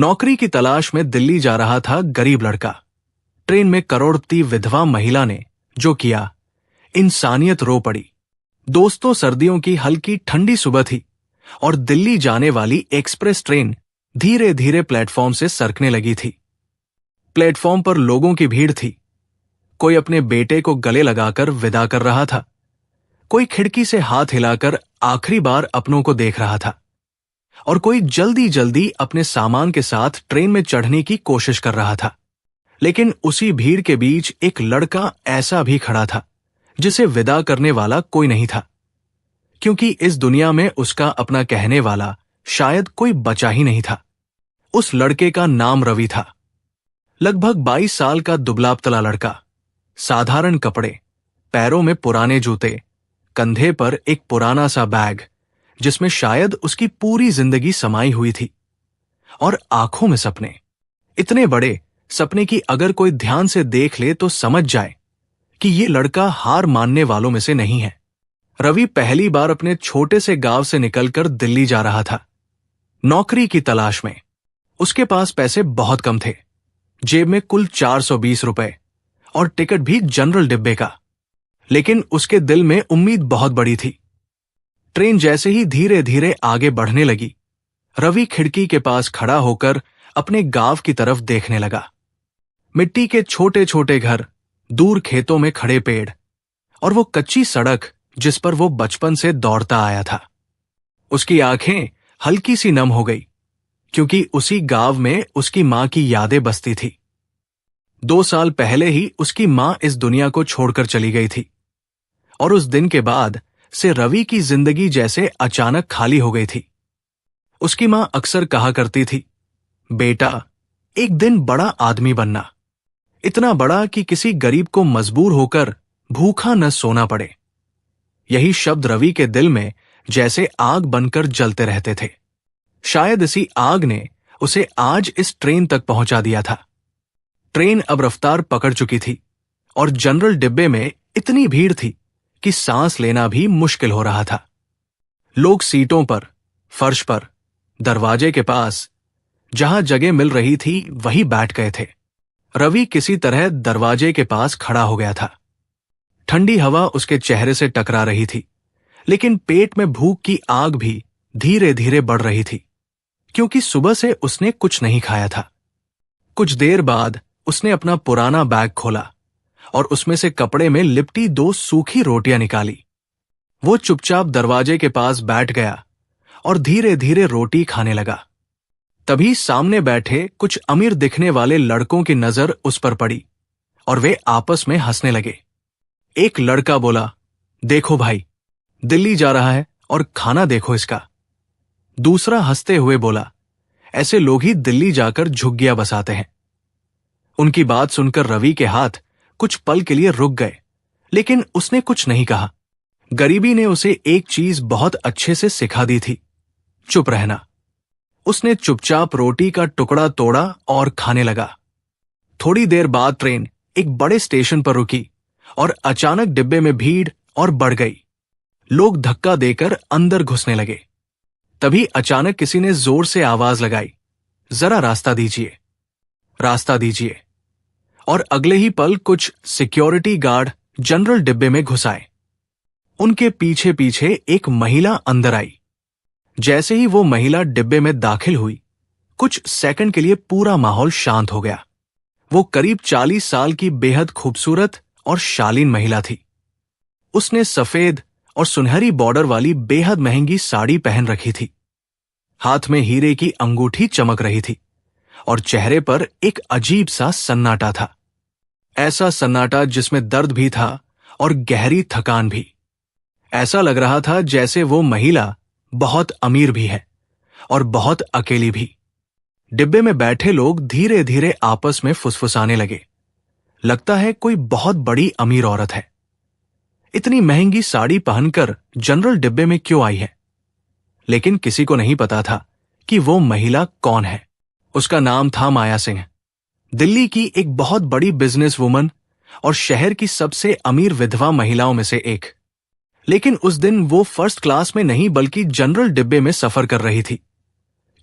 नौकरी की तलाश में दिल्ली जा रहा था गरीब लड़का। ट्रेन में करोड़पति विधवा महिला ने जो किया, इंसानियत रो पड़ी। दोस्तों, सर्दियों की हल्की ठंडी सुबह थी और दिल्ली जाने वाली एक्सप्रेस ट्रेन धीरे धीरे प्लेटफॉर्म से सरकने लगी थी। प्लेटफॉर्म पर लोगों की भीड़ थी। कोई अपने बेटे को गले लगाकर विदा कर रहा था, कोई खिड़की से हाथ हिलाकर आखिरी बार अपनों को देख रहा था, और कोई जल्दी जल्दी अपने सामान के साथ ट्रेन में चढ़ने की कोशिश कर रहा था। लेकिन उसी भीड़ के बीच एक लड़का ऐसा भी खड़ा था जिसे विदा करने वाला कोई नहीं था, क्योंकि इस दुनिया में उसका अपना कहने वाला शायद कोई बचा ही नहीं था। उस लड़के का नाम रवि था। लगभग 22 साल का दुबला पतला लड़का, साधारण कपड़े, पैरों में पुराने जूते, कंधे पर एक पुराना सा बैग जिसमें शायद उसकी पूरी जिंदगी समाई हुई थी, और आंखों में सपने, इतने बड़े सपने कि अगर कोई ध्यान से देख ले तो समझ जाए कि ये लड़का हार मानने वालों में से नहीं है। रवि पहली बार अपने छोटे से गांव से निकलकर दिल्ली जा रहा था, नौकरी की तलाश में। उसके पास पैसे बहुत कम थे, जेब में कुल 420 रुपए और टिकट भी जनरल डिब्बे का। लेकिन उसके दिल में उम्मीद बहुत बड़ी थी। ट्रेन जैसे ही धीरे धीरे आगे बढ़ने लगी, रवि खिड़की के पास खड़ा होकर अपने गांव की तरफ देखने लगा। मिट्टी के छोटे छोटे घर, दूर खेतों में खड़े पेड़, और वो कच्ची सड़क जिस पर वो बचपन से दौड़ता आया था। उसकी आंखें हल्की सी नम हो गई, क्योंकि उसी गांव में उसकी मां की यादें बसती थी। 2 साल पहले ही उसकी मां इस दुनिया को छोड़कर चली गई थी, और उस दिन के बाद से रवि की जिंदगी जैसे अचानक खाली हो गई थी। उसकी मां अक्सर कहा करती थी, बेटा, एक दिन बड़ा आदमी बनना, इतना बड़ा कि किसी गरीब को मजबूर होकर भूखा न सोना पड़े। यही शब्द रवि के दिल में जैसे आग बनकर जलते रहते थे। शायद इसी आग ने उसे आज इस ट्रेन तक पहुंचा दिया था। ट्रेन अब रफ्तार पकड़ चुकी थी और जनरल डिब्बे में इतनी भीड़ थी कि सांस लेना भी मुश्किल हो रहा था। लोग सीटों पर, फर्श पर, दरवाजे के पास, जहां जगह मिल रही थी वहीं बैठ गए थे। रवि किसी तरह दरवाजे के पास खड़ा हो गया था। ठंडी हवा उसके चेहरे से टकरा रही थी, लेकिन पेट में भूख की आग भी धीरे धीरे बढ़ रही थी, क्योंकि सुबह से उसने कुछ नहीं खाया था। कुछ देर बाद उसने अपना पुराना बैग खोला और उसमें से कपड़े में लिपटी 2 सूखी रोटियां निकाली। वो चुपचाप दरवाजे के पास बैठ गया और धीरे धीरे रोटी खाने लगा। तभी सामने बैठे कुछ अमीर दिखने वाले लड़कों की नजर उस पर पड़ी और वे आपस में हंसने लगे। एक लड़का बोला, देखो भाई, दिल्ली जा रहा है और खाना देखो इसका। दूसरा हंसते हुए बोला, ऐसे लोग ही दिल्ली जाकर झुग्गियां बसाते हैं। उनकी बात सुनकर रवि के हाथ कुछ पल के लिए रुक गए, लेकिन उसने कुछ नहीं कहा। गरीबी ने उसे एक चीज बहुत अच्छे से सिखा दी थी, चुप रहना। उसने चुपचाप रोटी का टुकड़ा तोड़ा और खाने लगा। थोड़ी देर बाद ट्रेन एक बड़े स्टेशन पर रुकी और अचानक डिब्बे में भीड़ और बढ़ गई। लोग धक्का देकर अंदर घुसने लगे। तभी अचानक किसी ने जोर से आवाज लगाई, जरा रास्ता दीजिए, रास्ता दीजिए। और अगले ही पल कुछ सिक्योरिटी गार्ड जनरल डिब्बे में घुस आए। उनके पीछे पीछे एक महिला अंदर आई। जैसे ही वो महिला डिब्बे में दाखिल हुई, कुछ सेकंड के लिए पूरा माहौल शांत हो गया। वो करीब 40 साल की बेहद खूबसूरत और शालीन महिला थी। उसने सफेद और सुनहरी बॉर्डर वाली बेहद महंगी साड़ी पहन रखी थी। हाथ में हीरे की अंगूठी चमक रही थी और चेहरे पर एक अजीब सा सन्नाटा था। ऐसा सन्नाटा जिसमें दर्द भी था और गहरी थकान भी। ऐसा लग रहा था जैसे वो महिला बहुत अमीर भी है और बहुत अकेली भी। डिब्बे में बैठे लोग धीरे धीरे आपस में फुसफुसाने लगे। लगता है कोई बहुत बड़ी अमीर औरत है। इतनी महंगी साड़ी पहनकर जनरल डिब्बे में क्यों आई है? लेकिन किसी को नहीं पता था कि वो महिला कौन है। उसका नाम था माया सिंह, दिल्ली की एक बहुत बड़ी बिजनेस वुमन और शहर की सबसे अमीर विधवा महिलाओं में से एक। लेकिन उस दिन वो फर्स्ट क्लास में नहीं बल्कि जनरल डिब्बे में सफर कर रही थी,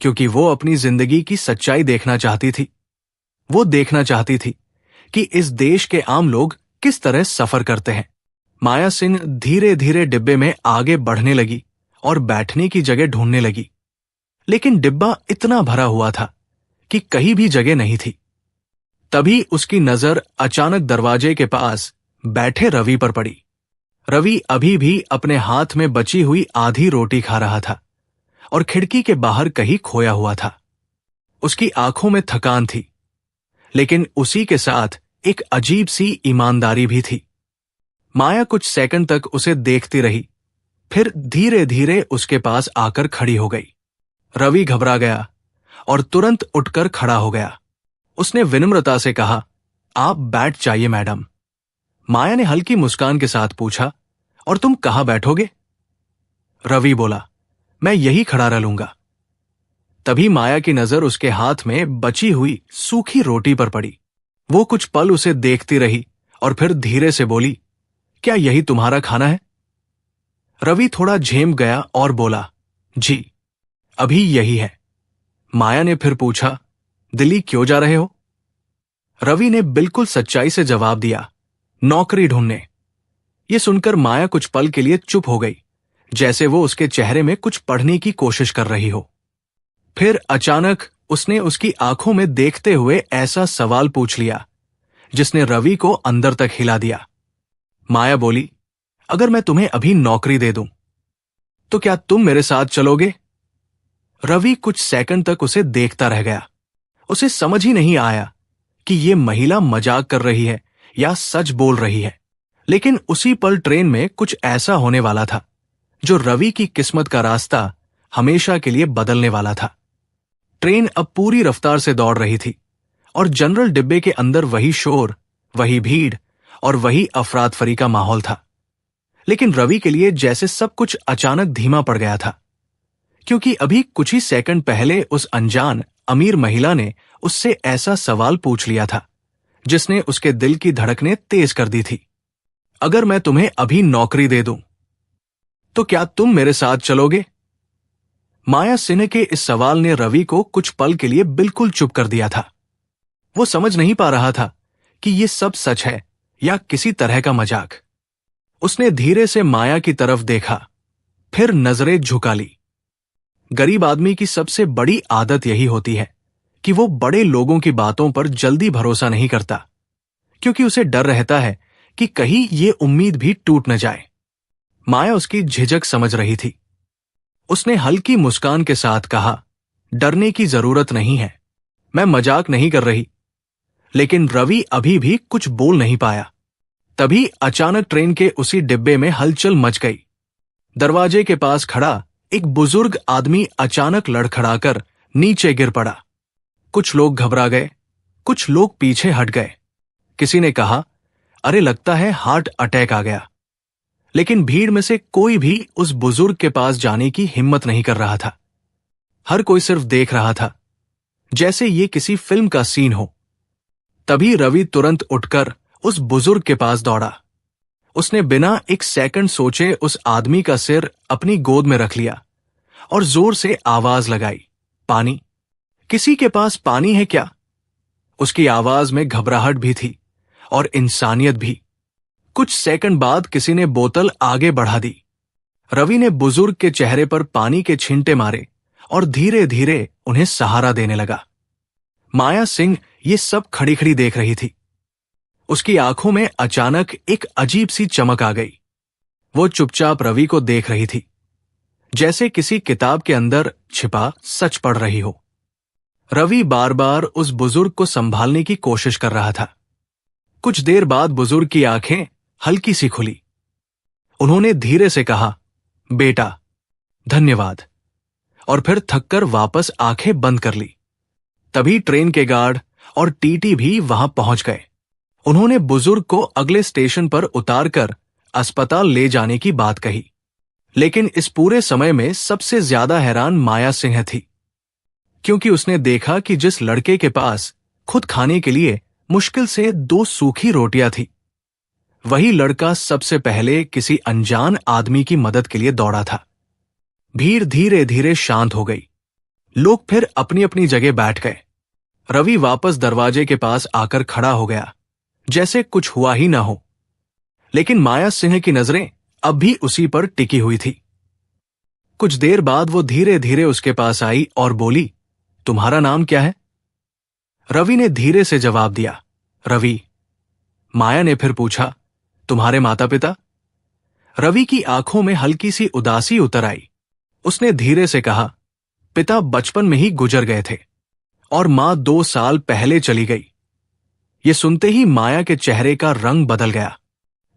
क्योंकि वो अपनी जिंदगी की सच्चाई देखना चाहती थी। वो देखना चाहती थी कि इस देश के आम लोग किस तरह सफर करते हैं। माया सिंह धीरे धीरे डिब्बे में आगे बढ़ने लगी और बैठने की जगह ढूंढने लगी, लेकिन डिब्बा इतना भरा हुआ था कि कहीं भी जगह नहीं थी। तभी उसकी नजर अचानक दरवाजे के पास बैठे रवि पर पड़ी। रवि अभी भी अपने हाथ में बची हुई आधी रोटी खा रहा था और खिड़की के बाहर कहीं खोया हुआ था। उसकी आंखों में थकान थी, लेकिन उसी के साथ एक अजीब सी ईमानदारी भी थी। माया कुछ सेकंड तक उसे देखती रही, फिर धीरे धीरे उसके पास आकर खड़ी हो गई। रवि घबरा गया और तुरंत उठकर खड़ा हो गया। उसने विनम्रता से कहा, आप बैठ जाइए मैडम। माया ने हल्की मुस्कान के साथ पूछा, और तुम कहां बैठोगे? रवि बोला, मैं यही खड़ा रह लूंगा। तभी माया की नजर उसके हाथ में बची हुई सूखी रोटी पर पड़ी। वो कुछ पल उसे देखती रही और फिर धीरे से बोली, क्या यही तुम्हारा खाना है? रवि थोड़ा झेम गया और बोला, जी, अभी यही है। माया ने फिर पूछा, दिल्ली क्यों जा रहे हो? रवि ने बिल्कुल सच्चाई से जवाब दिया, नौकरी ढूंढने। यह सुनकर माया कुछ पल के लिए चुप हो गई, जैसे वो उसके चेहरे में कुछ पढ़ने की कोशिश कर रही हो। फिर अचानक उसने उसकी आंखों में देखते हुए ऐसा सवाल पूछ लिया जिसने रवि को अंदर तक हिला दिया। माया बोली, अगर मैं तुम्हें अभी नौकरी दे दूं तो क्या तुम मेरे साथ चलोगे? रवि कुछ सेकंड तक उसे देखता रह गया। उसे समझ ही नहीं आया कि ये महिला मजाक कर रही है या सच बोल रही है। लेकिन उसी पल ट्रेन में कुछ ऐसा होने वाला था जो रवि की किस्मत का रास्ता हमेशा के लिए बदलने वाला था। ट्रेन अब पूरी रफ्तार से दौड़ रही थी और जनरल डिब्बे के अंदर वही शोर, वही भीड़ और वही अफरातफरी का माहौल था। लेकिन रवि के लिए जैसे सब कुछ अचानक धीमा पड़ गया था, क्योंकि अभी कुछ ही सेकंड पहले उस अनजान अमीर महिला ने उससे ऐसा सवाल पूछ लिया था जिसने उसके दिल की धड़कनें तेज कर दी थी। अगर मैं तुम्हें अभी नौकरी दे दूं तो क्या तुम मेरे साथ चलोगे? माया सिन्हा के इस सवाल ने रवि को कुछ पल के लिए बिल्कुल चुप कर दिया था। वो समझ नहीं पा रहा था कि ये सब सच है या किसी तरह का मजाक। उसने धीरे से माया की तरफ देखा, फिर नजरें झुका ली। गरीब आदमी की सबसे बड़ी आदत यही होती है कि वो बड़े लोगों की बातों पर जल्दी भरोसा नहीं करता, क्योंकि उसे डर रहता है कि कहीं ये उम्मीद भी टूट न जाए। माया उसकी झिझक समझ रही थी। उसने हल्की मुस्कान के साथ कहा, डरने की जरूरत नहीं है, मैं मजाक नहीं कर रही। लेकिन रवि अभी भी कुछ बोल नहीं पाया। तभी अचानक ट्रेन के उसी डिब्बे में हलचल मच गई। दरवाजे के पास खड़ा एक बुजुर्ग आदमी अचानक लड़खड़ाकर नीचे गिर पड़ा। कुछ लोग घबरा गए, कुछ लोग पीछे हट गए। किसी ने कहा, अरे लगता है हार्ट अटैक आ गया। लेकिन भीड़ में से कोई भी उस बुजुर्ग के पास जाने की हिम्मत नहीं कर रहा था। हर कोई सिर्फ देख रहा था, जैसे ये किसी फिल्म का सीन हो। तभी रवि तुरंत उठकर उस बुजुर्ग के पास दौड़ा। उसने बिना एक सेकंड सोचे उस आदमी का सिर अपनी गोद में रख लिया और जोर से आवाज लगाई, पानी? किसी के पास पानी है क्या? उसकी आवाज में घबराहट भी थी और इंसानियत भी। कुछ सेकंड बाद किसी ने बोतल आगे बढ़ा दी। रवि ने बुजुर्ग के चेहरे पर पानी के छींटे मारे और धीरे धीरे उन्हें सहारा देने लगा। माया सिंह ये सब खड़ी खड़ी देख रही थी। उसकी आंखों में अचानक एक अजीब सी चमक आ गई। वो चुपचाप रवि को देख रही थी, जैसे किसी किताब के अंदर छिपा सच पढ़ रही हो। रवि बार बार उस बुजुर्ग को संभालने की कोशिश कर रहा था। कुछ देर बाद बुजुर्ग की आंखें हल्की सी खुली। उन्होंने धीरे से कहा, बेटा, धन्यवाद, और फिर थककर वापस आंखें बंद कर ली। तभी ट्रेन के गार्ड और टीटी भी वहां पहुंच गए। उन्होंने बुजुर्ग को अगले स्टेशन पर उतारकर अस्पताल ले जाने की बात कही। लेकिन इस पूरे समय में सबसे ज्यादा हैरान माया सिंह थी, क्योंकि उसने देखा कि जिस लड़के के पास खुद खाने के लिए मुश्किल से 2 सूखी रोटियां थी, वही लड़का सबसे पहले किसी अनजान आदमी की मदद के लिए दौड़ा था। भीड़ धीरे धीरे शांत हो गई, लोग फिर अपनी अपनी जगह बैठ गए। रवि वापस दरवाजे के पास आकर खड़ा हो गया, जैसे कुछ हुआ ही ना हो। लेकिन माया सिंह की नजरें अब भी उसी पर टिकी हुई थी। कुछ देर बाद वो धीरे धीरे उसके पास आई और बोली, तुम्हारा नाम क्या है? रवि ने धीरे से जवाब दिया, रवि। माया ने फिर पूछा, तुम्हारे माता पिता? रवि की आंखों में हल्की सी उदासी उतर आई। उसने धीरे से कहा, पिता बचपन में ही गुजर गए थे और मां 2 साल पहले चली गई। ये सुनते ही माया के चेहरे का रंग बदल गया।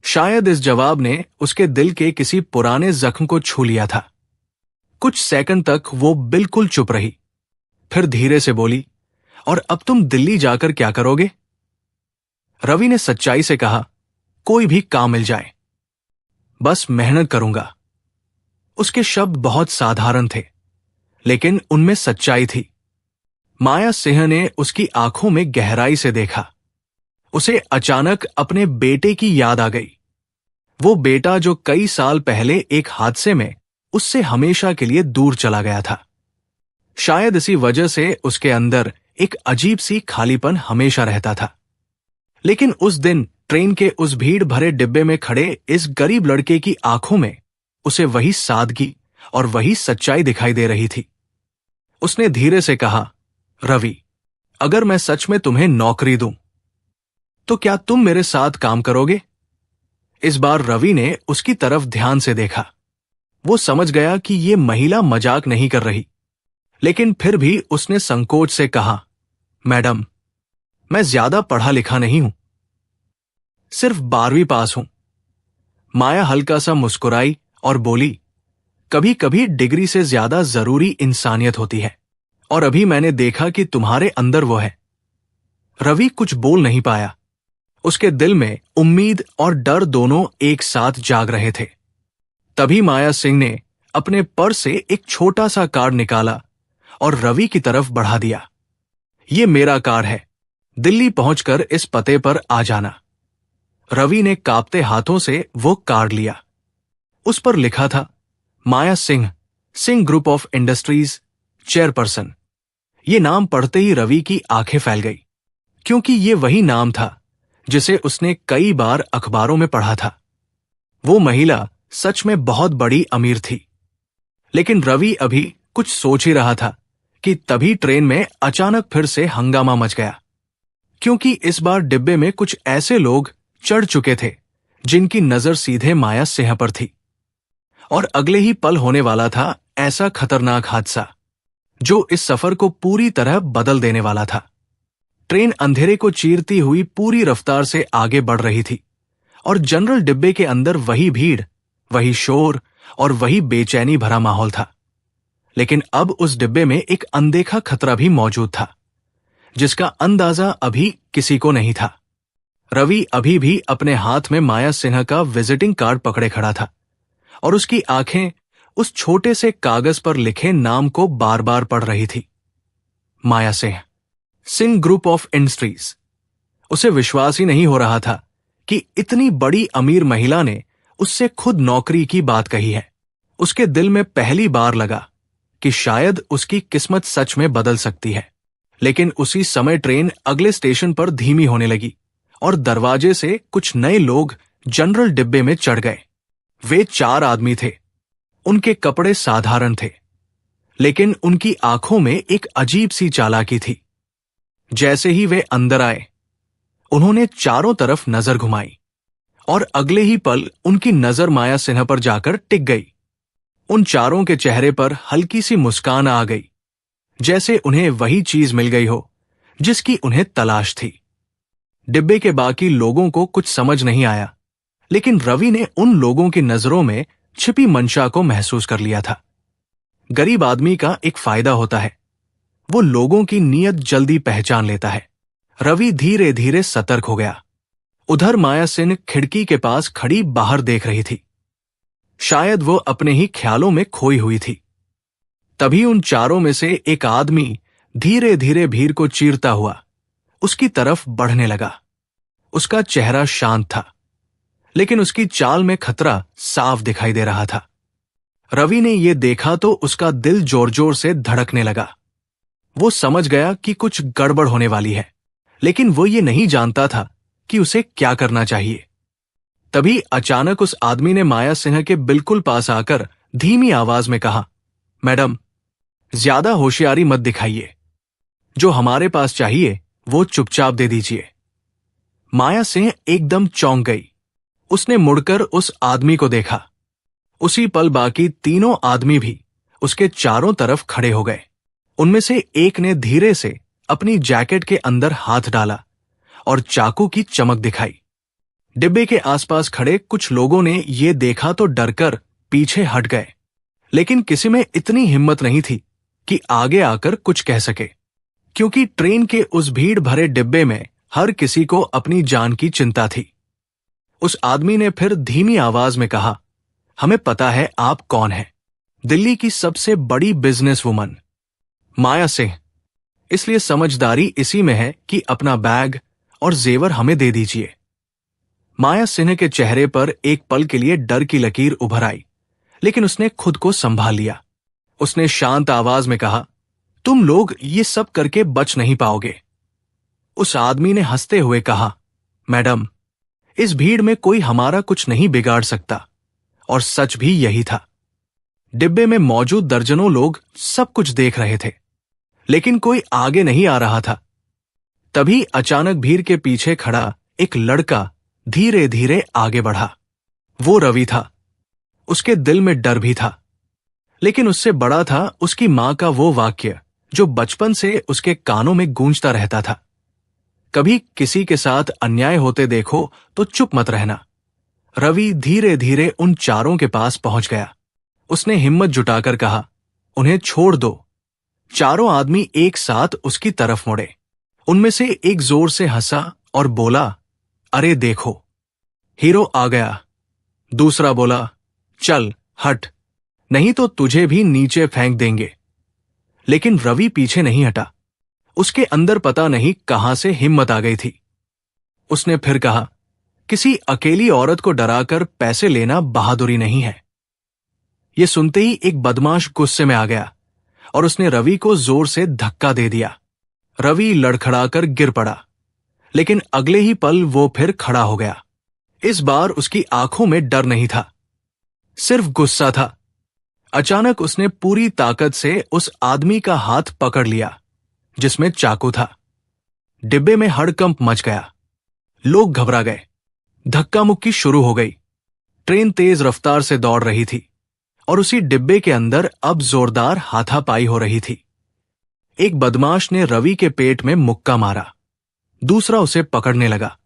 शायद इस जवाब ने उसके दिल के किसी पुराने जख्म को छू लिया था। कुछ सेकंड तक वो बिल्कुल चुप रही, फिर धीरे से बोली, और अब तुम दिल्ली जाकर क्या करोगे? रवि ने सच्चाई से कहा, कोई भी काम मिल जाए, बस मेहनत करूंगा। उसके शब्द बहुत साधारण थे, लेकिन उनमें सच्चाई थी। माया सिंह ने उसकी आंखों में गहराई से देखा। उसे अचानक अपने बेटे की याद आ गई। वो बेटा जो कई साल पहले एक हादसे में उससे हमेशा के लिए दूर चला गया था। शायद इसी वजह से उसके अंदर एक अजीब सी खालीपन हमेशा रहता था। लेकिन उस दिन ट्रेन के उस भीड़ भरे डिब्बे में खड़े इस गरीब लड़के की आंखों में उसे वही सादगी और वही सच्चाई दिखाई दे रही थी। उसने धीरे से कहा, रवि, अगर मैं सच में तुम्हें नौकरी दूं, तो क्या तुम मेरे साथ काम करोगे? इस बार रवि ने उसकी तरफ ध्यान से देखा। वो समझ गया कि ये महिला मजाक नहीं कर रही, लेकिन फिर भी उसने संकोच से कहा, मैडम, मैं ज्यादा पढ़ा लिखा नहीं हूं, सिर्फ 12वीं पास हूं। माया हल्का सा मुस्कुराई और बोली, कभी कभी डिग्री से ज्यादा जरूरी इंसानियत होती है, और अभी मैंने देखा कि तुम्हारे अंदर वो है। रवि कुछ बोल नहीं पाया। उसके दिल में उम्मीद और डर दोनों एक साथ जाग रहे थे। तभी माया सिंह ने अपने पर्स से एक छोटा सा कार्ड निकाला और रवि की तरफ बढ़ा दिया। ये मेरा कार्ड है, दिल्ली पहुंचकर इस पते पर आ जाना। रवि ने कांपते हाथों से वो कार्ड लिया। उस पर लिखा था, Maya Singh, Singh group of industries, chairperson. ये नाम पढ़ते ही रवि की आंखें फैल गई, क्योंकि ये वही नाम था जिसे उसने कई बार अखबारों में पढ़ा था। वो महिला सच में बहुत बड़ी अमीर थी। लेकिन रवि अभी कुछ सोच ही रहा था कि तभी ट्रेन में अचानक फिर से हंगामा मच गया, क्योंकि इस बार डिब्बे में कुछ ऐसे लोग चढ़ चुके थे जिनकी नजर सीधे माया सिंह पर थी। और अगले ही पल होने वाला था ऐसा खतरनाक हादसा जो इस सफर को पूरी तरह बदल देने वाला था। ट्रेन अंधेरे को चीरती हुई पूरी रफ्तार से आगे बढ़ रही थी, और जनरल डिब्बे के अंदर वही भीड़, वही शोर और वही बेचैनी भरा माहौल था। लेकिन अब उस डिब्बे में एक अनदेखा खतरा भी मौजूद था, जिसका अंदाजा अभी किसी को नहीं था। रवि अभी भी अपने हाथ में माया सिन्हा का विजिटिंग कार्ड पकड़े खड़ा था, और उसकी आंखें उस छोटे से कागज पर लिखे नाम को बार बार पढ़ रही थी। Maya Singh, Singh group of industries. उसे विश्वास ही नहीं हो रहा था कि इतनी बड़ी अमीर महिला ने उससे खुद नौकरी की बात कही है। उसके दिल में पहली बार लगा कि शायद उसकी किस्मत सच में बदल सकती है। लेकिन उसी समय ट्रेन अगले स्टेशन पर धीमी होने लगी और दरवाजे से कुछ नए लोग जनरल डिब्बे में चढ़ गए। वे 4 आदमी थे। उनके कपड़े साधारण थे, लेकिन उनकी आंखों में एक अजीब सी चालाकी थी। जैसे ही वे अंदर आए, उन्होंने चारों तरफ नजर घुमाई, और अगले ही पल उनकी नजर माया सिन्हा पर जाकर टिक गई। उन चारों के चेहरे पर हल्की सी मुस्कान आ गई, जैसे उन्हें वही चीज मिल गई हो जिसकी उन्हें तलाश थी। डिब्बे के बाकी लोगों को कुछ समझ नहीं आया, लेकिन रवि ने उन लोगों की नजरों में छिपी मंशा को महसूस कर लिया था। गरीब आदमी का एक फायदा होता है, वो लोगों की नीयत जल्दी पहचान लेता है। रवि धीरे धीरे सतर्क हो गया। उधर माया सिंह खिड़की के पास खड़ी बाहर देख रही थी। शायद वो अपने ही ख्यालों में खोई हुई थी। तभी उन चारों में से एक आदमी धीरे धीरे भीड़ को चीरता हुआ उसकी तरफ बढ़ने लगा। उसका चेहरा शांत था, लेकिन उसकी चाल में खतरा साफ दिखाई दे रहा था। रवि ने यह देखा तो उसका दिल जोर जोर से धड़कने लगा। वो समझ गया कि कुछ गड़बड़ होने वाली है, लेकिन वो ये नहीं जानता था कि उसे क्या करना चाहिए। तभी अचानक उस आदमी ने माया सिंह के बिल्कुल पास आकर धीमी आवाज में कहा, मैडम, ज्यादा होशियारी मत दिखाइए। जो हमारे पास चाहिए वो चुपचाप दे दीजिए। माया सिंह एकदम चौंक गई। उसने मुड़कर उस आदमी को देखा। उसी पल बाकी तीनों आदमी भी उसके चारों तरफ खड़े हो गए। उनमें से एक ने धीरे से अपनी जैकेट के अंदर हाथ डाला और चाकू की चमक दिखाई। डिब्बे के आसपास खड़े कुछ लोगों ने ये देखा तो डरकर पीछे हट गए, लेकिन किसी में इतनी हिम्मत नहीं थी कि आगे आकर कुछ कह सके, क्योंकि ट्रेन के उस भीड़ भरे डिब्बे में हर किसी को अपनी जान की चिंता थी। उस आदमी ने फिर धीमी आवाज में कहा, हमें पता है आप कौन हैं, दिल्ली की सबसे बड़ी बिजनेस वुमन माया सिंह। इसलिए समझदारी इसी में है कि अपना बैग और जेवर हमें दे दीजिए। माया सिंह के चेहरे पर एक पल के लिए डर की लकीर उभर आई, लेकिन उसने खुद को संभाल लिया। उसने शांत आवाज में कहा, तुम लोग ये सब करके बच नहीं पाओगे। उस आदमी ने हंसते हुए कहा, मैडम, इस भीड़ में कोई हमारा कुछ नहीं बिगाड़ सकता। और सच भी यही था। डिब्बे में मौजूद दर्जनों लोग सब कुछ देख रहे थे, लेकिन कोई आगे नहीं आ रहा था। तभी अचानक भीड़ के पीछे खड़ा एक लड़का धीरे धीरे आगे बढ़ा। वो रवि था। उसके दिल में डर भी था, लेकिन उससे बड़ा था उसकी मां का वो वाक्य जो बचपन से उसके कानों में गूंजता रहता था, कभी किसी के साथ अन्याय होते देखो तो चुप मत रहना। रवि धीरे धीरे उन चारों के पास पहुंच गया। उसने हिम्मत जुटाकर कहा, उन्हें छोड़ दो। चारों आदमी एक साथ उसकी तरफ मुड़े। उनमें से एक जोर से हंसा और बोला, अरे देखो, हीरो आ गया। दूसरा बोला, चल हट, नहीं तो तुझे भी नीचे फेंक देंगे। लेकिन रवि पीछे नहीं हटा। उसके अंदर पता नहीं कहां से हिम्मत आ गई थी। उसने फिर कहा, किसी अकेली औरत को डराकर पैसे लेना बहादुरी नहीं है। यह सुनते ही एक बदमाश गुस्से में आ गया और उसने रवि को जोर से धक्का दे दिया। रवि लड़खड़ाकर गिर पड़ा, लेकिन अगले ही पल वो फिर खड़ा हो गया। इस बार उसकी आंखों में डर नहीं था, सिर्फ गुस्सा था। अचानक उसने पूरी ताकत से उस आदमी का हाथ पकड़ लिया जिसमें चाकू था। डिब्बे में हड़कंप मच गया। लोग घबरा गए। धक्का मुक्की शुरू हो गई। ट्रेन तेज रफ्तार से दौड़ रही थी और उसी डिब्बे के अंदर अब जोरदार हाथापाई हो रही थी। एक बदमाश ने रवि के पेट में मुक्का मारा। दूसरा उसे पकड़ने लगा,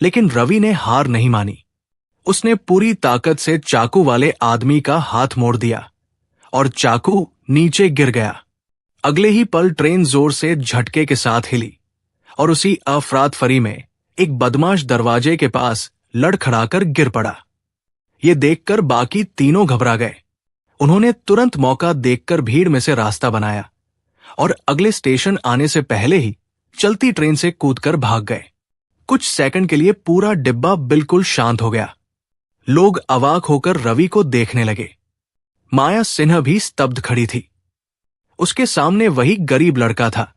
लेकिन रवि ने हार नहीं मानी। उसने पूरी ताकत से चाकू वाले आदमी का हाथ मोड़ दिया और चाकू नीचे गिर गया। अगले ही पल ट्रेन जोर से झटके के साथ हिली और उसी अफरात फरी में एक बदमाश दरवाजे के पास लड़खड़ाकर गिर पड़ा। ये देखकर बाकी तीनों घबरा गए। उन्होंने तुरंत मौका देखकर भीड़ में से रास्ता बनाया और अगले स्टेशन आने से पहले ही चलती ट्रेन से कूदकर भाग गए। कुछ सेकंड के लिए पूरा डिब्बा बिल्कुल शांत हो गया। लोग अवाक होकर रवि को देखने लगे। माया सिन्हा भी स्तब्ध खड़ी थी। उसके सामने वही गरीब लड़का था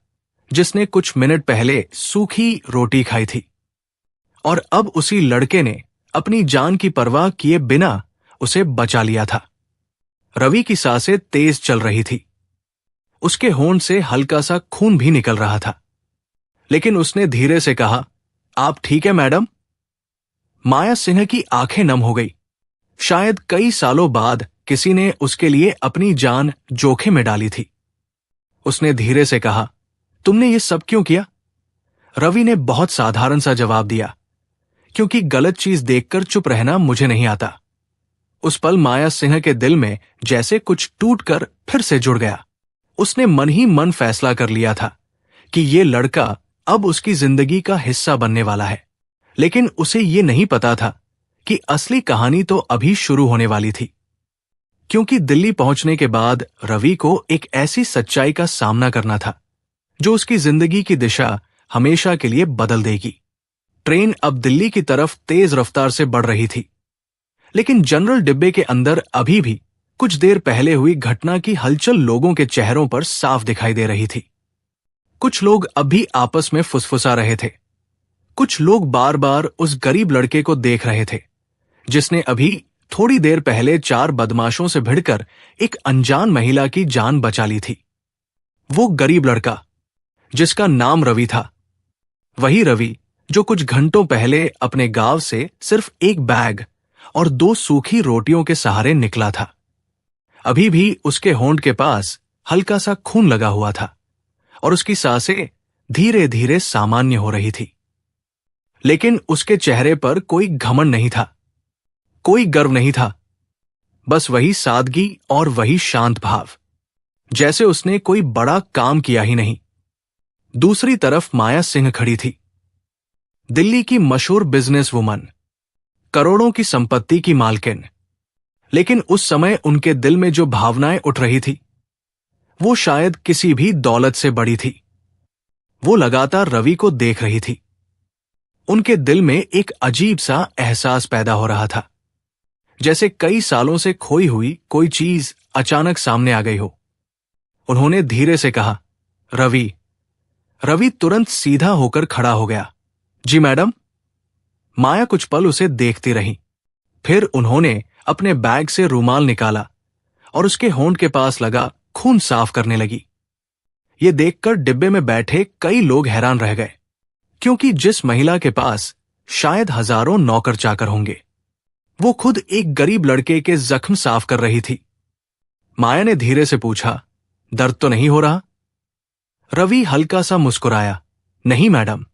जिसने कुछ मिनट पहले सूखी रोटी खाई थी, और अब उसी लड़के ने अपनी जान की परवाह किए बिना उसे बचा लिया था। रवि की सांसें तेज चल रही थी। उसके होंठ से हल्का सा खून भी निकल रहा था, लेकिन उसने धीरे से कहा, आप ठीक है मैडम? माया सिन्हा की आंखें नम हो गई। शायद कई सालों बाद किसी ने उसके लिए अपनी जान जोखिम में डाली थी। उसने धीरे से कहा, तुमने ये सब क्यों किया? रवि ने बहुत साधारण सा जवाब दिया, क्योंकि गलत चीज देखकर चुप रहना मुझे नहीं आता। उस पल माया सिन्हा के दिल में जैसे कुछ टूटकर फिर से जुड़ गया। उसने मन ही मन फैसला कर लिया था कि ये लड़का अब उसकी जिंदगी का हिस्सा बनने वाला है, लेकिन उसे ये नहीं पता था कि असली कहानी तो अभी शुरू होने वाली थी। क्योंकि दिल्ली पहुंचने के बाद रवि को एक ऐसी सच्चाई का सामना करना था जो उसकी जिंदगी की दिशा हमेशा के लिए बदल देगी। ट्रेन अब दिल्ली की तरफ तेज रफ्तार से बढ़ रही थी, लेकिन जनरल डिब्बे के अंदर अभी भी कुछ देर पहले हुई घटना की हलचल लोगों के चेहरों पर साफ दिखाई दे रही थी। कुछ लोग अभी आपस में फुसफुसा रहे थे। कुछ लोग बार बार उस गरीब लड़के को देख रहे थे जिसने अभी थोड़ी देर पहले 4 बदमाशों से भिड़कर एक अनजान महिला की जान बचा ली थी। वो गरीब लड़का जिसका नाम रवि था, वही रवि जो कुछ घंटों पहले अपने गांव से सिर्फ एक बैग और 2 सूखी रोटियों के सहारे निकला था। अभी भी उसके होंठ के पास हल्का सा खून लगा हुआ था और उसकी सांसें धीरे धीरे सामान्य हो रही थी। लेकिन उसके चेहरे पर कोई घमंड नहीं था, कोई गर्व नहीं था, बस वही सादगी और वही शांत भाव, जैसे उसने कोई बड़ा काम किया ही नहीं। दूसरी तरफ माया सिंह खड़ी थी, दिल्ली की मशहूर बिजनेस वुमन, करोड़ों की संपत्ति की मालकिन। लेकिन उस समय उनके दिल में जो भावनाएं उठ रही थी वो शायद किसी भी दौलत से बड़ी थी। वो लगातार रवि को देख रही थी। उनके दिल में एक अजीब सा एहसास पैदा हो रहा था, जैसे कई सालों से खोई हुई कोई चीज अचानक सामने आ गई हो। उन्होंने धीरे से कहा, रवि। रवि तुरंत सीधा होकर खड़ा हो गया। जी मैडम। माया कुछ पल उसे देखती रही। फिर उन्होंने अपने बैग से रूमाल निकाला और उसके होंठ के पास लगा खून साफ करने लगी। ये देखकर डिब्बे में बैठे कई लोग हैरान रह गए, क्योंकि जिस महिला के पास शायद हजारों नौकर चाकर होंगे, वो खुद एक गरीब लड़के के जख्म साफ कर रही थी। माया ने धीरे से पूछा, दर्द तो नहीं हो रहा? रवि हल्का सा मुस्कुराया, नहीं मैडम,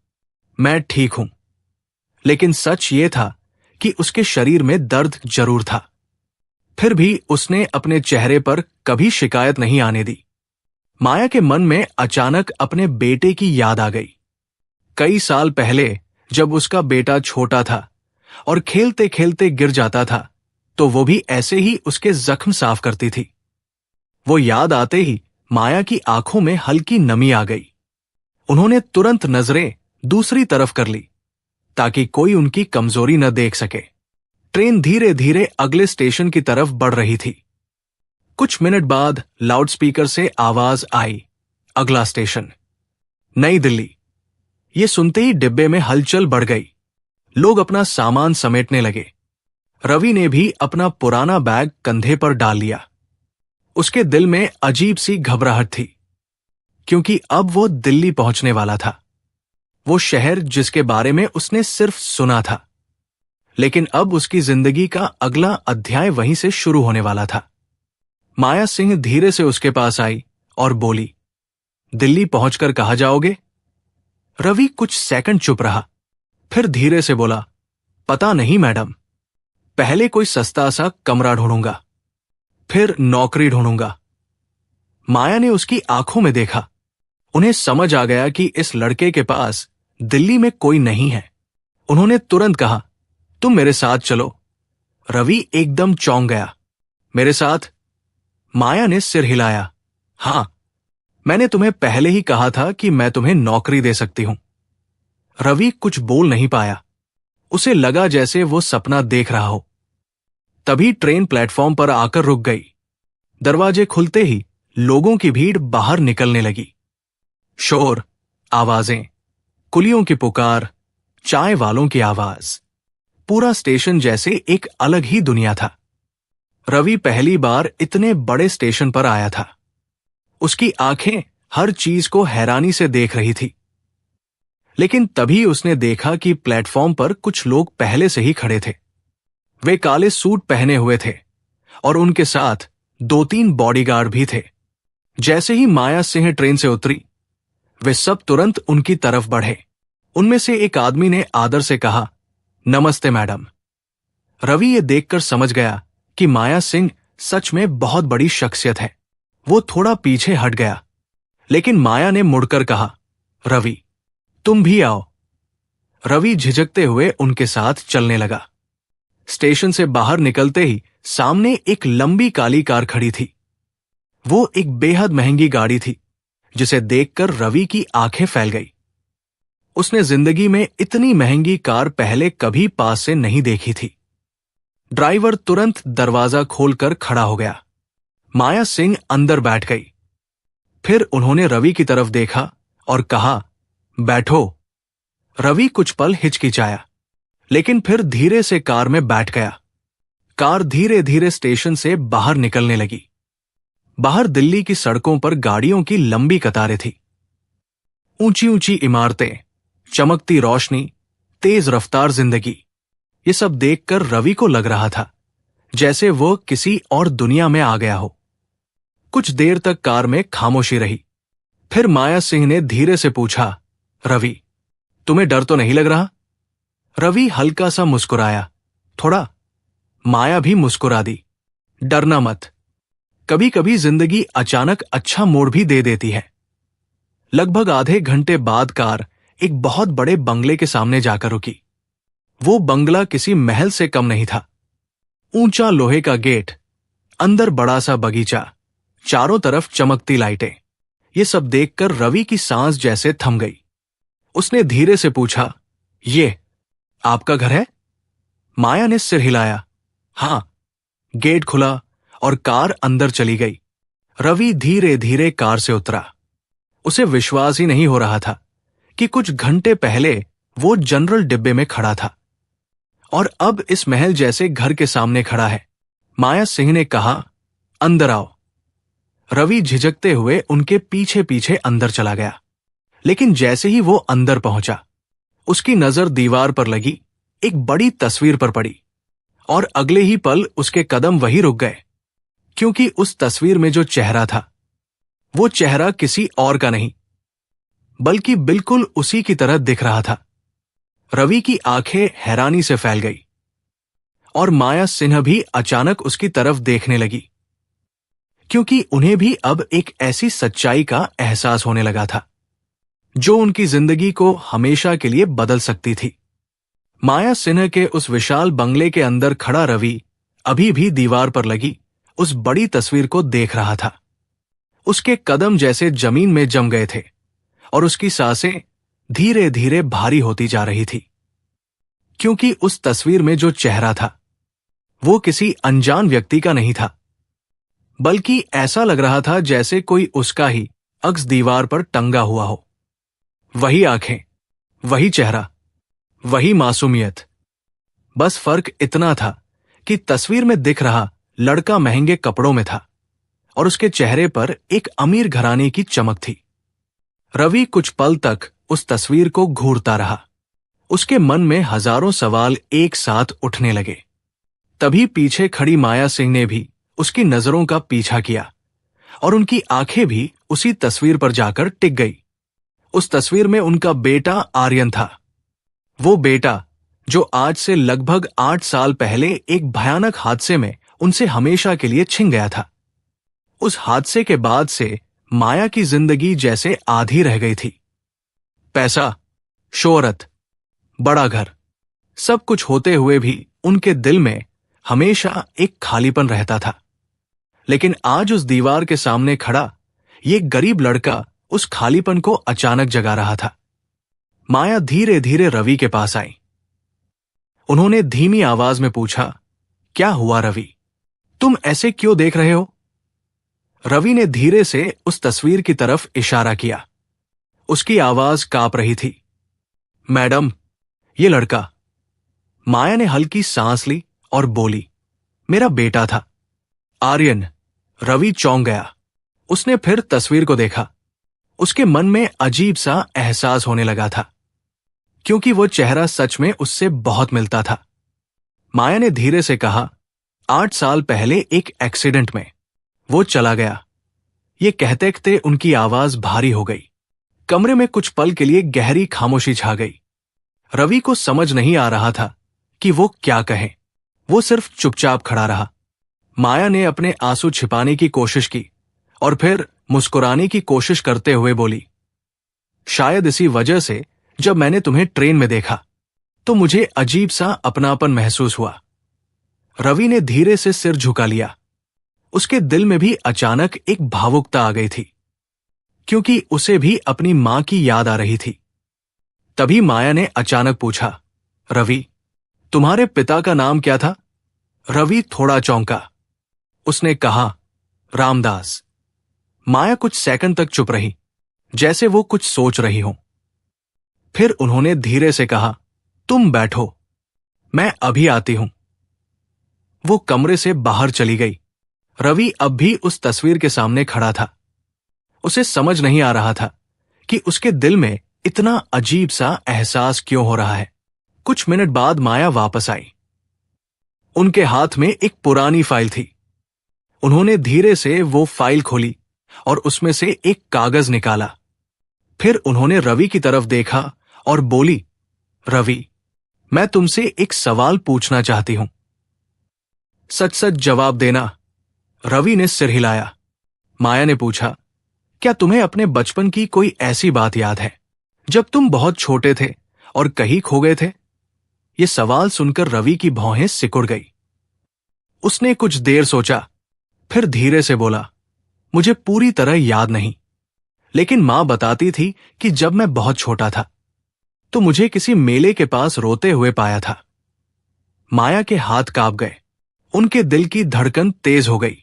मैं ठीक हूं। लेकिन सच ये था कि उसके शरीर में दर्द जरूर था। फिर भी उसने अपने चेहरे पर कभी शिकायत नहीं आने दी। माया के मन में अचानक अपने बेटे की याद आ गई। कई साल पहले जब उसका बेटा छोटा था और खेलते खेलते गिर जाता था, तो वो भी ऐसे ही उसके जख्म साफ करती थी। वो याद आते ही माया की आंखों में हल्की नमी आ गई। उन्होंने तुरंत नजरें दूसरी तरफ कर ली ताकि कोई उनकी कमजोरी न देख सके। ट्रेन धीरे धीरे अगले स्टेशन की तरफ बढ़ रही थी। कुछ मिनट बाद लाउडस्पीकर से आवाज आई, अगला स्टेशन नई दिल्ली। ये सुनते ही डिब्बे में हलचल बढ़ गई। लोग अपना सामान समेटने लगे। रवि ने भी अपना पुराना बैग कंधे पर डाल लिया। उसके दिल में अजीब सी घबराहट थी, क्योंकि अब वो दिल्ली पहुंचने वाला था, वो शहर जिसके बारे में उसने सिर्फ सुना था। लेकिन अब उसकी जिंदगी का अगला अध्याय वहीं से शुरू होने वाला था। माया सिंह धीरे से उसके पास आई और बोली, दिल्ली पहुंचकर कहाँ जाओगे? रवि कुछ सेकंड चुप रहा, फिर धीरे से बोला, पता नहीं मैडम, पहले कोई सस्ता सा कमरा ढूंढूंगा, फिर नौकरी ढूंढूंगा। माया ने उसकी आंखों में देखा। उन्हें समझ आ गया कि इस लड़के के पास दिल्ली में कोई नहीं है। उन्होंने तुरंत कहा, तुम मेरे साथ चलो। रवि एकदम चौंक गया। मेरे साथ? माया ने सिर हिलाया। हां, मैंने तुम्हें पहले ही कहा था कि मैं तुम्हें नौकरी दे सकती हूं। रवि कुछ बोल नहीं पाया। उसे लगा जैसे वो सपना देख रहा हो। तभी ट्रेन प्लेटफॉर्म पर आकर रुक गई। दरवाजे खुलते ही लोगों की भीड़ बाहर निकलने लगी। शोर, आवाजें, कुलियों की पुकार, चाय वालों की आवाज, पूरा स्टेशन जैसे एक अलग ही दुनिया था। रवि पहली बार इतने बड़े स्टेशन पर आया था। उसकी आंखें हर चीज को हैरानी से देख रही थी। लेकिन तभी उसने देखा कि प्लेटफॉर्म पर कुछ लोग पहले से ही खड़े थे। वे काले सूट पहने हुए थे और उनके साथ 2-3 बॉडीगार्ड भी थे। जैसे ही माया सिंह ट्रेन से उतरी, वे सब तुरंत उनकी तरफ बढ़े। उनमें से एक आदमी ने आदर से कहा, नमस्ते मैडम। रवि ये देखकर समझ गया कि माया सिंह सच में बहुत बड़ी शख्सियत है। वो थोड़ा पीछे हट गया, लेकिन माया ने मुड़कर कहा, रवि, तुम भी आओ। रवि झिझकते हुए उनके साथ चलने लगा। स्टेशन से बाहर निकलते ही सामने एक लंबी काली कार खड़ी थी। वो एक बेहद महंगी गाड़ी थी, जिसे देखकर रवि की आंखें फैल गई। उसने जिंदगी में इतनी महंगी कार पहले कभी पास से नहीं देखी थी। ड्राइवर तुरंत दरवाजा खोलकर खड़ा हो गया। माया सिंह अंदर बैठ गई। फिर उन्होंने रवि की तरफ देखा और कहा, बैठो। रवि कुछ पल हिचकिचाया, लेकिन फिर धीरे से कार में बैठ गया। कार धीरे धीरे स्टेशन से बाहर निकलने लगी। बाहर दिल्ली की सड़कों पर गाड़ियों की लंबी कतारें थी। ऊंची ऊंची इमारतें, चमकती रोशनी, तेज रफ्तार जिंदगी, ये सब देखकर रवि को लग रहा था जैसे वो किसी और दुनिया में आ गया हो। कुछ देर तक कार में खामोशी रही। फिर माया सिंह ने धीरे से पूछा, रवि, तुम्हें डर तो नहीं लग रहा? रवि हल्का सा मुस्कुराया, थोड़ा। माया भी मुस्कुरा दी, डरना मत, कभी कभी जिंदगी अचानक अच्छा मोड़ भी दे देती है। लगभग आधे घंटे बाद कार एक बहुत बड़े बंगले के सामने जाकर रुकी। वो बंगला किसी महल से कम नहीं था। ऊंचा लोहे का गेट, अंदर बड़ा सा बगीचा, चारों तरफ चमकती लाइटें, ये सब देखकर रवि की सांस जैसे थम गई। उसने धीरे से पूछा, ये आपका घर है? माया ने सिर हिलाया, हां। गेट खुला और कार अंदर चली गई। रवि धीरे धीरे कार से उतरा। उसे विश्वास ही नहीं हो रहा था कि कुछ घंटे पहले वो जनरल डिब्बे में खड़ा था और अब इस महल जैसे घर के सामने खड़ा है। माया सिंह ने कहा, अंदर आओ। रवि झिझकते हुए उनके पीछे पीछे अंदर चला गया, लेकिन जैसे ही वो अंदर पहुंचा, उसकी नजर दीवार पर लगी एक बड़ी तस्वीर पर पड़ी और अगले ही पल उसके कदम वहीं रुक गए, क्योंकि उस तस्वीर में जो चेहरा था वो चेहरा किसी और का नहीं बल्कि बिल्कुल उसी की तरह दिख रहा था। रवि की आंखें हैरानी से फैल गई और माया सिन्हा भी अचानक उसकी तरफ देखने लगी, क्योंकि उन्हें भी अब एक ऐसी सच्चाई का एहसास होने लगा था जो उनकी जिंदगी को हमेशा के लिए बदल सकती थी। माया सिन्हा के उस विशाल बंगले के अंदर खड़ा रवि अभी भी दीवार पर लगी उस बड़ी तस्वीर को देख रहा था। उसके कदम जैसे जमीन में जम गए थे और उसकी सांसें धीरे धीरे भारी होती जा रही थी, क्योंकि उस तस्वीर में जो चेहरा था वो किसी अनजान व्यक्ति का नहीं था, बल्कि ऐसा लग रहा था जैसे कोई उसका ही अक्स दीवार पर टंगा हुआ हो। वही आंखें, वही चेहरा, वही मासूमियत। बस फर्क इतना था कि तस्वीर में दिख रहा लड़का महंगे कपड़ों में था और उसके चेहरे पर एक अमीर घराने की चमक थी। रवि कुछ पल तक उस तस्वीर को घूरता रहा। उसके मन में हजारों सवाल एक साथ उठने लगे। तभी पीछे खड़ी माया सिंह ने भी उसकी नजरों का पीछा किया और उनकी आंखें भी उसी तस्वीर पर जाकर टिक गई। उस तस्वीर में उनका बेटा आर्यन था, वो बेटा जो आज से लगभग 8 साल पहले एक भयानक हादसे में उनसे हमेशा के लिए छिन गया था। उस हादसे के बाद से माया की जिंदगी जैसे आधी रह गई थी। पैसा, शोहरत, बड़ा घर, सब कुछ होते हुए भी उनके दिल में हमेशा एक खालीपन रहता था। लेकिन आज उस दीवार के सामने खड़ा ये गरीब लड़का उस खालीपन को अचानक जगा रहा था। माया धीरे धीरे रवि के पास आई। उन्होंने धीमी आवाज में पूछा, क्या हुआ रवि? तुम ऐसे क्यों देख रहे हो? रवि ने धीरे से उस तस्वीर की तरफ इशारा किया। उसकी आवाज कांप रही थी। मैडम, ये लड़का। माया ने हल्की सांस ली और बोली, मेरा बेटा था, आर्यन। रवि चौंक गया। उसने फिर तस्वीर को देखा। उसके मन में अजीब सा एहसास होने लगा था, क्योंकि वो चेहरा सच में उससे बहुत मिलता था। माया ने धीरे से कहा, 8 साल पहले एक एक्सीडेंट में वो चला गया। ये कहते कहते उनकी आवाज भारी हो गई। कमरे में कुछ पल के लिए गहरी खामोशी छा गई। रवि को समझ नहीं आ रहा था कि वो क्या कहे। वो सिर्फ चुपचाप खड़ा रहा। माया ने अपने आंसू छिपाने की कोशिश की और फिर मुस्कुराने की कोशिश करते हुए बोली, शायद इसी वजह से जब मैंने तुम्हें ट्रेन में देखा तो मुझे अजीब सा अपनापन महसूस हुआ। रवि ने धीरे से सिर झुका लिया। उसके दिल में भी अचानक एक भावुकता आ गई थी, क्योंकि उसे भी अपनी मां की याद आ रही थी। तभी माया ने अचानक पूछा, रवि, तुम्हारे पिता का नाम क्या था? रवि थोड़ा चौंका। उसने कहा, रामदास। माया कुछ सेकंड तक चुप रही, जैसे वो कुछ सोच रही हो। फिर उन्होंने धीरे से कहा, तुम बैठो, मैं अभी आती हूं। वो कमरे से बाहर चली गई। रवि अब भी उस तस्वीर के सामने खड़ा था। उसे समझ नहीं आ रहा था कि उसके दिल में इतना अजीब सा एहसास क्यों हो रहा है। कुछ मिनट बाद माया वापस आई। उनके हाथ में एक पुरानी फाइल थी। उन्होंने धीरे से वो फाइल खोली और उसमें से एक कागज निकाला। फिर उन्होंने रवि की तरफ देखा और बोली, रवि, मैं तुमसे एक सवाल पूछना चाहती हूं। सच सच जवाब देना। रवि ने सिर हिलाया। माया ने पूछा, क्या तुम्हें अपने बचपन की कोई ऐसी बात याद है जब तुम बहुत छोटे थे और कहीं खो गए थे? ये सवाल सुनकर रवि की भौहें सिकुड़ गई। उसने कुछ देर सोचा, फिर धीरे से बोला, मुझे पूरी तरह याद नहीं, लेकिन मां बताती थी कि जब मैं बहुत छोटा था तो मुझे किसी मेले के पास रोते हुए पाया था। माया के हाथ कांप गए। उनके दिल की धड़कन तेज हो गई।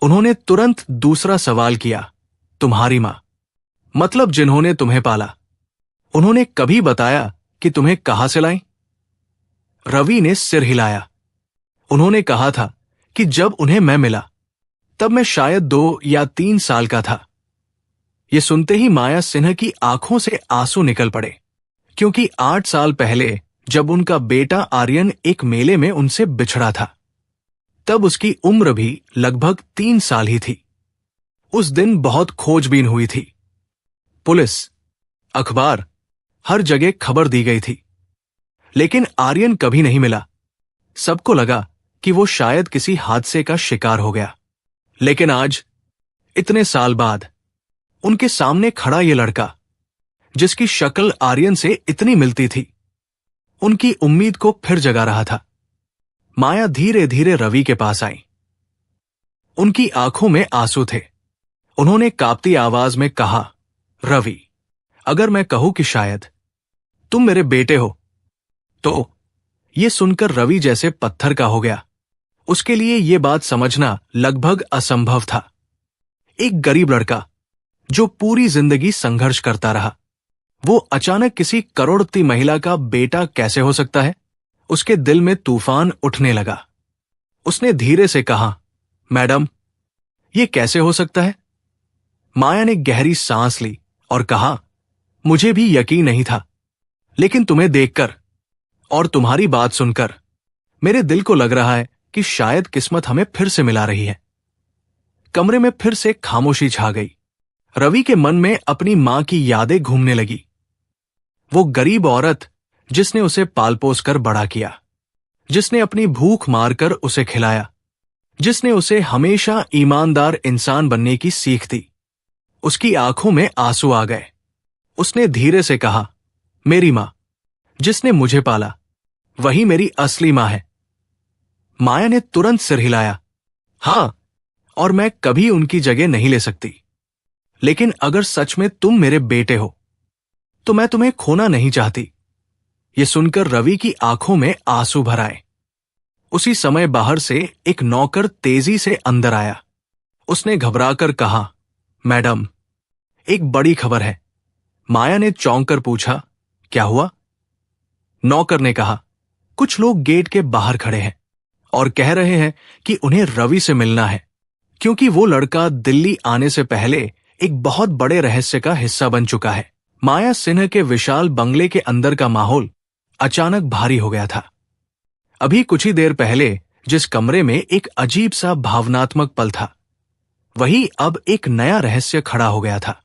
उन्होंने तुरंत दूसरा सवाल किया, तुम्हारी मां, मतलब जिन्होंने तुम्हें पाला, उन्होंने कभी बताया कि तुम्हें कहां से लाई? रवि ने सिर हिलाया। उन्होंने कहा था कि जब उन्हें मैं मिला तब मैं शायद 2 या 3 साल का था। ये सुनते ही माया सिन्हा की आंखों से आंसू निकल पड़े, क्योंकि 8 साल पहले जब उनका बेटा आर्यन एक मेले में उनसे बिछड़ा था, तब उसकी उम्र भी लगभग 3 साल ही थी। उस दिन बहुत खोजबीन हुई थी। पुलिस, अखबार, हर जगह खबर दी गई थी, लेकिन आर्यन कभी नहीं मिला। सबको लगा कि वो शायद किसी हादसे का शिकार हो गया। लेकिन आज, इतने साल बाद, उनके सामने खड़ा ये लड़का, जिसकी शक्ल आर्यन से इतनी मिलती थी, उनकी उम्मीद को फिर जगा रहा था। माया धीरे धीरे रवि के पास आई। उनकी आंखों में आंसू थे। उन्होंने कांपती आवाज में कहा, रवि, अगर मैं कहूं कि शायद तुम मेरे बेटे हो, तो ये सुनकर रवि जैसे पत्थर का हो गया। उसके लिए ये बात समझना लगभग असंभव था। एक गरीब लड़का जो पूरी जिंदगी संघर्ष करता रहा, वो अचानक किसी करोड़पति महिला का बेटा कैसे हो सकता है? उसके दिल में तूफान उठने लगा। उसने धीरे से कहा, मैडम, ये कैसे हो सकता है? माया ने गहरी सांस ली और कहा, मुझे भी यकीन नहीं था, लेकिन तुम्हें देखकर और तुम्हारी बात सुनकर मेरे दिल को लग रहा है कि शायद किस्मत हमें फिर से मिला रही है। कमरे में फिर से खामोशी छा गई। रवि के मन में अपनी मां की यादें घूमने लगी। वो गरीब औरत जिसने उसे पाल पोस कर बड़ा किया, जिसने अपनी भूख मारकर उसे खिलाया, जिसने उसे हमेशा ईमानदार इंसान बनने की सीख दी। उसकी आंखों में आंसू आ गए। उसने धीरे से कहा, मेरी मां, जिसने मुझे पाला, वही मेरी असली मां है। माया ने तुरंत सिर हिलाया। हां, और मैं कभी उनकी जगह नहीं ले सकती। लेकिन अगर सच में तुम मेरे बेटे हो, तो मैं तुम्हें खोना नहीं चाहती। ये सुनकर रवि की आंखों में आंसू भर आए। उसी समय बाहर से एक नौकर तेजी से अंदर आया। उसने घबराकर कहा, मैडम, एक बड़ी खबर है। माया ने चौंक कर पूछा, क्या हुआ? नौकर ने कहा, कुछ लोग गेट के बाहर खड़े हैं और कह रहे हैं कि उन्हें रवि से मिलना है, क्योंकि वो लड़का दिल्ली आने से पहले एक बहुत बड़े रहस्य का हिस्सा बन चुका है। माया सिन्हा के विशाल बंगले के अंदर का माहौल अचानक भारी हो गया था। अभी कुछ ही देर पहले जिस कमरे में एक अजीब सा भावनात्मक पल था, वही अब एक नया रहस्य खड़ा हो गया था।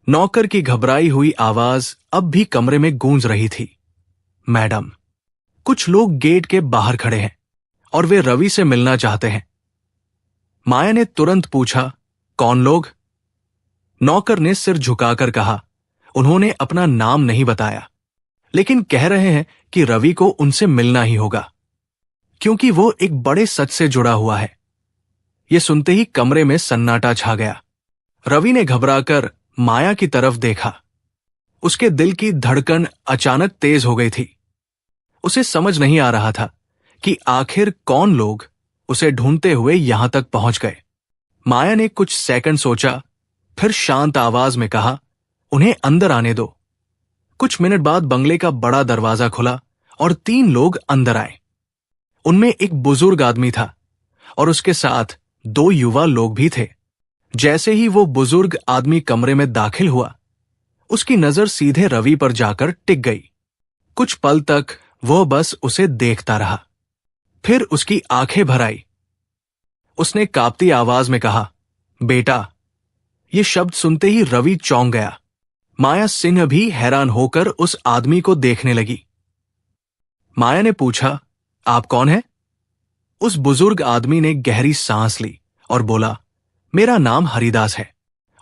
नौकर की घबराई हुई आवाज अब भी कमरे में गूंज रही थी, मैडम, कुछ लोग गेट के बाहर खड़े हैं और वे रवि से मिलना चाहते हैं। माया ने तुरंत पूछा, कौन लोग? नौकर ने सिर झुकाकर कहा, उन्होंने अपना नाम नहीं बताया, लेकिन कह रहे हैं कि रवि को उनसे मिलना ही होगा, क्योंकि वो एक बड़े सच से जुड़ा हुआ है। ये सुनते ही कमरे में सन्नाटा छा गया। रवि ने घबराकर माया की तरफ देखा। उसके दिल की धड़कन अचानक तेज हो गई थी। उसे समझ नहीं आ रहा था कि आखिर कौन लोग उसे ढूंढते हुए यहां तक पहुंच गए। माया ने कुछ सेकंड सोचा, फिर शांत आवाज में कहा, उन्हें अंदर आने दो। कुछ मिनट बाद बंगले का बड़ा दरवाजा खुला और 3 लोग अंदर आए। उनमें एक बुजुर्ग आदमी था और उसके साथ 2 युवा लोग भी थे। जैसे ही वो बुजुर्ग आदमी कमरे में दाखिल हुआ, उसकी नजर सीधे रवि पर जाकर टिक गई। कुछ पल तक वह बस उसे देखता रहा, फिर उसकी आंखें भर आई। उसने कांपती आवाज में कहा, बेटा। ये शब्द सुनते ही रवि चौंक गया। माया सिंह भी हैरान होकर उस आदमी को देखने लगी। माया ने पूछा, आप कौन हैं? उस बुजुर्ग आदमी ने गहरी सांस ली और बोला, मेरा नाम हरिदास है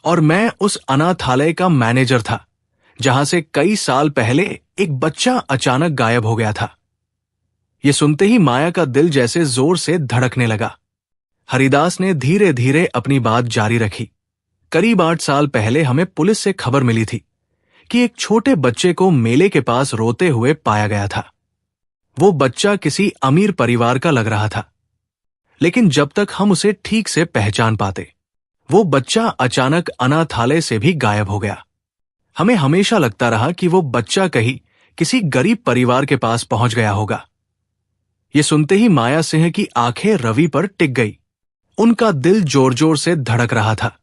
और मैं उस अनाथालय का मैनेजर था जहां से कई साल पहले एक बच्चा अचानक गायब हो गया था। यह सुनते ही माया का दिल जैसे जोर से धड़कने लगा। हरिदास ने धीरे धीरे अपनी बात जारी रखी। करीब 8 साल पहले हमें पुलिस से खबर मिली थी कि एक छोटे बच्चे को मेले के पास रोते हुए पाया गया था। वो बच्चा किसी अमीर परिवार का लग रहा था, लेकिन जब तक हम उसे ठीक से पहचान पाते, वो बच्चा अचानक अनाथालय से भी गायब हो गया। हमें हमेशा लगता रहा कि वो बच्चा कहीं किसी गरीब परिवार के पास पहुंच गया होगा। ये सुनते ही माया सिंह की आंखें रवि पर टिक गई। उनका दिल जोर जोर से धड़क रहा था।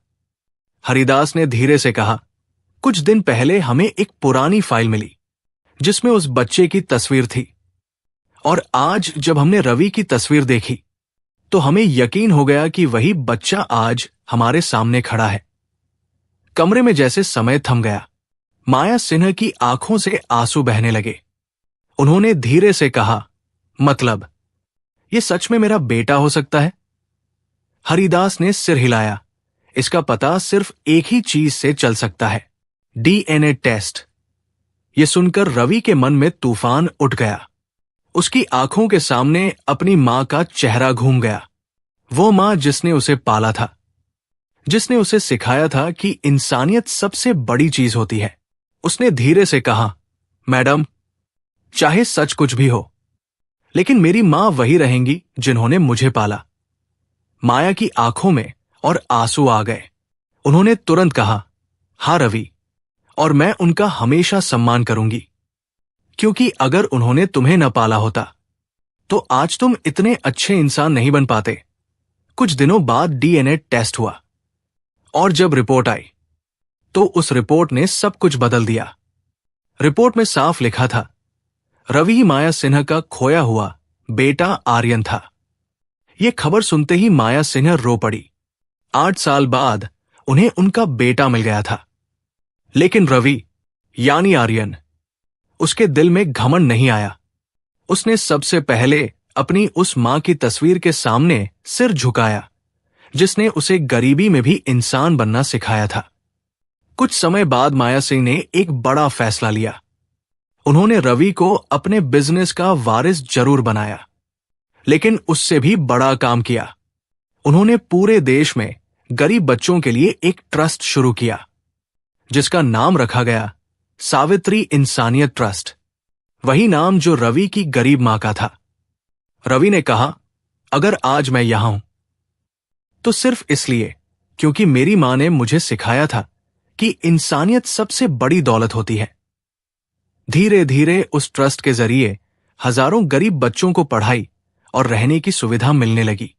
हरिदास ने धीरे से कहा, कुछ दिन पहले हमें एक पुरानी फाइल मिली जिसमें उस बच्चे की तस्वीर थी, और आज जब हमने रवि की तस्वीर देखी तो हमें यकीन हो गया कि वही बच्चा आज हमारे सामने खड़ा है। कमरे में जैसे समय थम गया। माया सिन्हा की आंखों से आंसू बहने लगे। उन्होंने धीरे से कहा, मतलब ये सच में मेरा बेटा हो सकता है? हरिदास ने सिर हिलाया। इसका पता सिर्फ एक ही चीज से चल सकता है, डीएनए टेस्ट। यह सुनकर रवि के मन में तूफान उठ गया। उसकी आंखों के सामने अपनी मां का चेहरा घूम गया। वो मां जिसने उसे पाला था, जिसने उसे सिखाया था कि इंसानियत सबसे बड़ी चीज होती है। उसने धीरे से कहा, मैडम, चाहे सच कुछ भी हो, लेकिन मेरी मां वही रहेंगी जिन्होंने मुझे पाला। माया की आंखों में और आंसू आ गए। उन्होंने तुरंत कहा, हाँ रवि, और मैं उनका हमेशा सम्मान करूंगी, क्योंकि अगर उन्होंने तुम्हें न पाला होता तो आज तुम इतने अच्छे इंसान नहीं बन पाते। कुछ दिनों बाद डीएनए टेस्ट हुआ और जब रिपोर्ट आई तो उस रिपोर्ट ने सब कुछ बदल दिया। रिपोर्ट में साफ लिखा था, रवि माया सिन्हा का खोया हुआ बेटा आर्यन था। यह खबर सुनते ही माया सिन्हा रो पड़ी। 8 साल बाद उन्हें उनका बेटा मिल गया था। लेकिन रवि यानी आर्यन, उसके दिल में घमंड नहीं आया। उसने सबसे पहले अपनी उस मां की तस्वीर के सामने सिर झुकाया जिसने उसे गरीबी में भी इंसान बनना सिखाया था। कुछ समय बाद माया सिंह ने एक बड़ा फैसला लिया। उन्होंने रवि को अपने बिजनेस का वारिस जरूर बनाया, लेकिन उससे भी बड़ा काम किया। उन्होंने पूरे देश में गरीब बच्चों के लिए एक ट्रस्ट शुरू किया जिसका नाम रखा गया सावित्री इंसानियत ट्रस्ट। वही नाम जो रवि की गरीब मां का था। रवि ने कहा, अगर आज मैं यहां हूं तो सिर्फ इसलिए क्योंकि मेरी मां ने मुझे सिखाया था कि इंसानियत सबसे बड़ी दौलत होती है। धीरे धीरे उस ट्रस्ट के जरिए हजारों गरीब बच्चों को पढ़ाई और रहने की सुविधा मिलने लगी।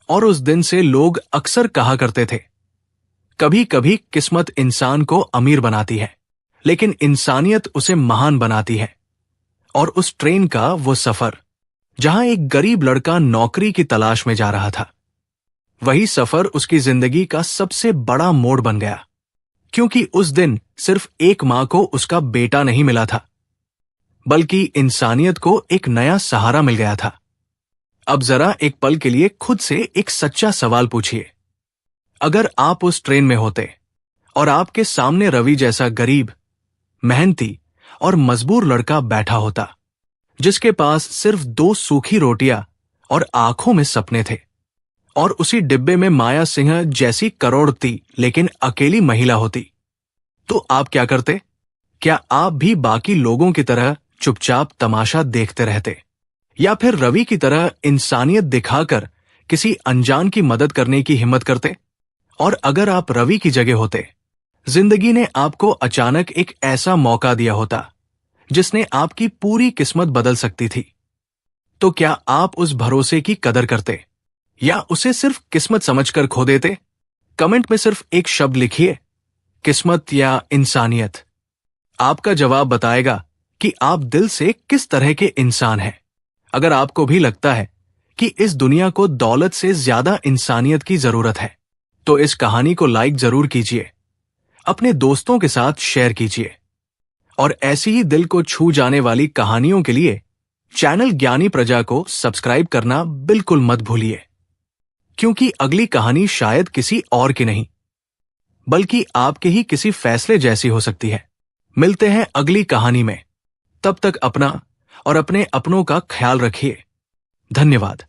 और उस दिन से लोग अक्सर कहा करते थे, कभी कभी किस्मत इंसान को अमीर बनाती है, लेकिन इंसानियत उसे महान बनाती है। और उस ट्रेन का वो सफर जहां एक गरीब लड़का नौकरी की तलाश में जा रहा था, वही सफर उसकी जिंदगी का सबसे बड़ा मोड़ बन गया, क्योंकि उस दिन सिर्फ एक मां को उसका बेटा नहीं मिला था, बल्कि इंसानियत को एक नया सहारा मिल गया था। अब जरा एक पल के लिए खुद से एक सच्चा सवाल पूछिए, अगर आप उस ट्रेन में होते और आपके सामने रवि जैसा गरीब, मेहनती और मजबूर लड़का बैठा होता, जिसके पास सिर्फ 2 सूखी रोटियां और आंखों में सपने थे, और उसी डिब्बे में माया सिंह जैसी करोड़पति लेकिन अकेली महिला होती, तो आप क्या करते? क्या आप भी बाकी लोगों की तरह चुपचाप तमाशा देखते रहते, या फिर रवि की तरह इंसानियत दिखाकर किसी अनजान की मदद करने की हिम्मत करते? और अगर आप रवि की जगह होते जिंदगी ने आपको अचानक एक ऐसा मौका दिया होता जिसने आपकी पूरी किस्मत बदल सकती थी, तो क्या आप उस भरोसे की कदर करते या उसे सिर्फ किस्मत समझकर खो देते? कमेंट में सिर्फ एक शब्द लिखिए, किस्मत या इंसानियत। आपका जवाब बताएगा कि आप दिल से किस तरह के इंसान हैं। अगर आपको भी लगता है कि इस दुनिया को दौलत से ज्यादा इंसानियत की जरूरत है, तो इस कहानी को लाइक जरूर कीजिए, अपने दोस्तों के साथ शेयर कीजिए और ऐसी ही दिल को छू जाने वाली कहानियों के लिए चैनल ज्ञानी प्रजा को सब्सक्राइब करना बिल्कुल मत भूलिए, क्योंकि अगली कहानी शायद किसी और की नहीं बल्कि आपके ही किसी फैसले जैसी हो सकती है। मिलते हैं अगली कहानी में। तब तक अपना और अपने अपनों का ख्याल रखिए। धन्यवाद।